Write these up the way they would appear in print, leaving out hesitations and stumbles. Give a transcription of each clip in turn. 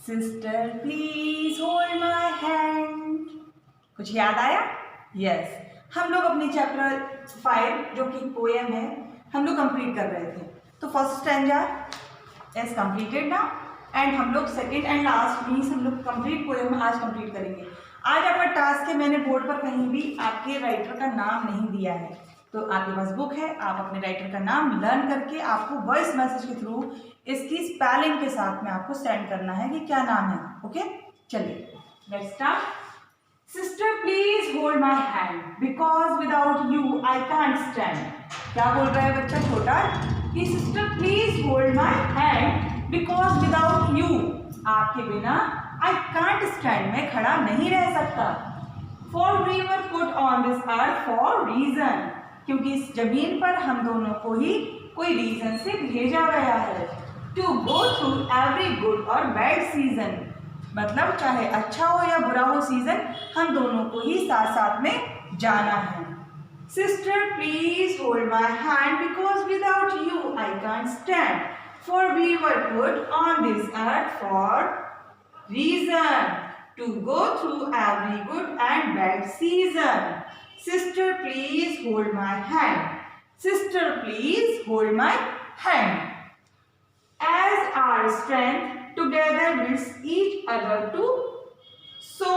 Sister please hold my hand. कुछ याद आया? यस, हम लोग अपने चैप्टर 5 जो कि पोएम है हम लोग कंप्लीट कर रहे थे। तो first stanza is completed now and हम लोग सेकेंड एंड लास्ट मीन्स हम लोग कंप्लीट पोएम आज कंप्लीट करेंगे। आज आपका टास्क है, मैंने बोर्ड पर कहीं भी आपके राइटर का नाम नहीं दिया है, तो आपके पास बुक है, आप अपने राइटर का नाम लर्न करके आपको वॉइस मैसेज के थ्रू इसकी स्पेलिंग के साथ में आपको सेंड करना है कि क्या नाम है। ओके, चलिए let's start. Sister please hold my hand because without you I can't stand. क्या बोल रहा है बच्चा छोटा कि sister please hold my hand because without you, आपके बिना आई कांट स्टैंड, मैं खड़ा नहीं रह सकता। For we were put on this earth for reason, क्योंकि इस जमीन पर हम दोनों को ही कोई रीजन से भेजा गया है। To go through every good और बैड सीजन, मतलब चाहे अच्छा हो या बुरा हो सीजन, हम दोनों को ही साथ साथ में जाना है। Sister please hold my hand because without you I can't stand, for we were put on this earth for reason to go through every good and bad season. Sister please hold my hand, sister please hold my hand, as our strength together builds each other to, so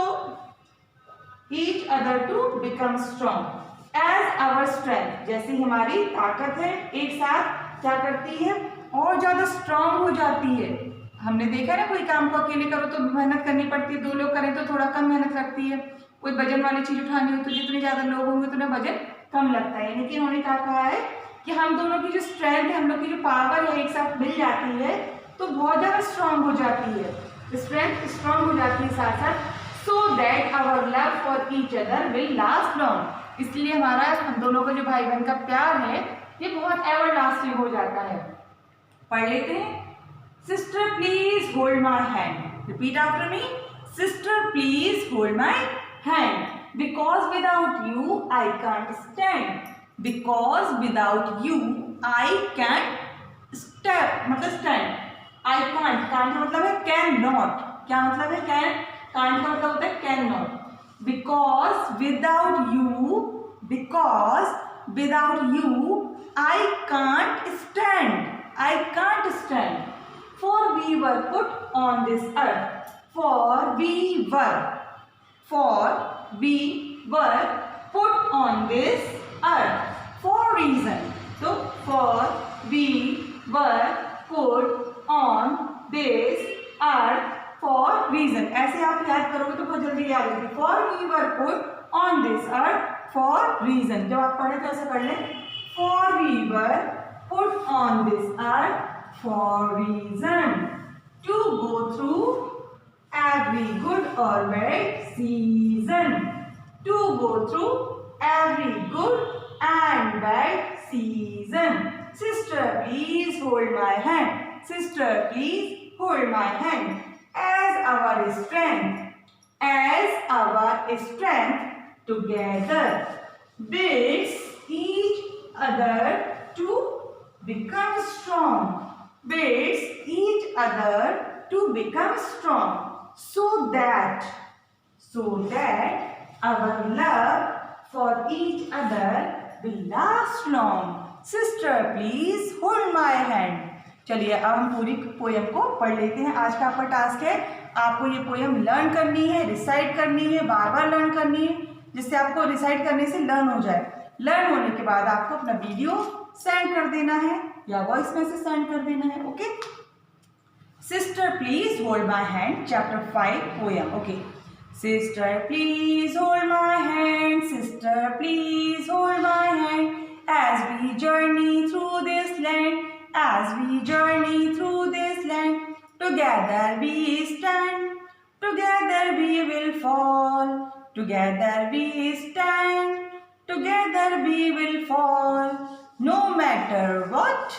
each other to become strong, as our strength, जैसी हमारी ताकत है एक साथ क्या करती है और ज़्यादा स्ट्रांग हो जाती है। हमने देखा ना, कोई काम को अकेले करो तो मेहनत करनी पड़ती है, दो लोग करें तो थोड़ा कम मेहनत लगती है। कोई वजन वाली चीज उठानी हो तो जितने ज्यादा लोग होंगे उतना वजन कम लगता है। लेकिन उन्होंने क्या कहा है कि हम दोनों की जो स्ट्रेंथ है, हम लोग की जो पावर है एक साथ मिल जाती है तो बहुत ज्यादा स्ट्रांग हो जाती है, स्ट्रेंथ स्ट्रांग हो जाती है साथ साथ। So that our love for each other will last long, इसलिए हमारा हम दोनों का जो भाई बहन का प्यार है ये बहुत एवर लास्टिंग हो जाता है। पढ़ लेते हैं। Sister please hold my hand, repeat after me. Sister please hold my hand, because without you I can't stand, because without you I can't step, मतलब stand, I can't, can't का मतलब है can not, क्या मतलब है can, can't का मतलब होता है can not, because without you, because without you I can't stand, I can't stand, for we were put on this earth, for we were put on this earth for reason. So for we were put on this earth for reason. ऐसे आप याद करोगे तो बहुत जल्दी याद होगी। For we were put on this earth for reason. जब आप पढ़े तो ऐसा कर लें, for we were put on this earth for reason to go through every good or bad season, to go through every good and bad season. Sister please hold my hand, sister please hold my hand, as our strength together builds each other to become strong, builds each other to become strong, so that our love for each other will last long. Sister please hold my hand. चलिए अब हम पूरी poem को पढ़ लेते हैं। आज का आपका टास्क है, आपको ये पोयम लर्न करनी है, रिसाइट करनी है, बार बार लर्न करनी है, जिससे आपको रिसाइट करने से लर्न हो जाए। लर्न होने के बाद आपको अपना वीडियो सेंड कर देना है या वॉइस मैसेज सेंड कर देना है। Okay, Sister please hold my hand, chapter 5 poem. Okay. Sister please hold my hand, sister please hold my hand, as we journey through this land, as we journey through this land, together we stand, together we will fall, together we stand, together we will fall, no matter what,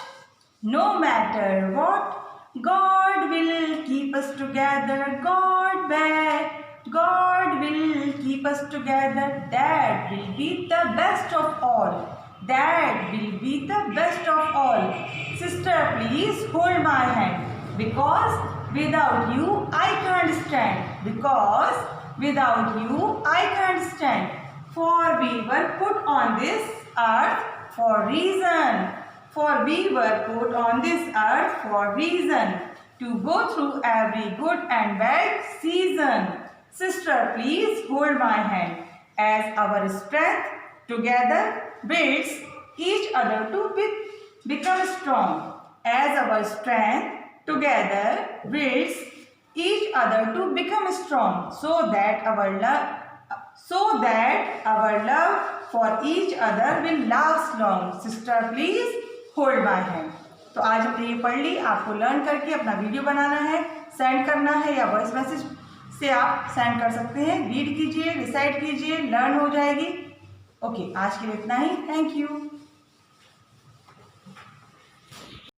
no matter what, God will keep us together, God will keep us together, that will be the best of all, that will be the best of all. Sister please hold my hand, Because without you I can't stand. Because without you I can't stand. For we were put on this earth for reason. For we were put on this earth for reason. To go through every good and bad season. Sister, please hold my hand. As our strength together builds each other to become strong. As our strength together builds each other to become strong, so that our love for each other will last long. Sister, please hold my hand. तो आज हमने ये पढ़ ली। आपको learn करके अपना video बनाना है, send करना है, या वॉइस मैसेज से आप सेंड कर सकते हैं। रीड कीजिए, रिसाइट कीजिए, लर्न हो जाएगी। ओके, आज के लिए इतना ही। Thank you.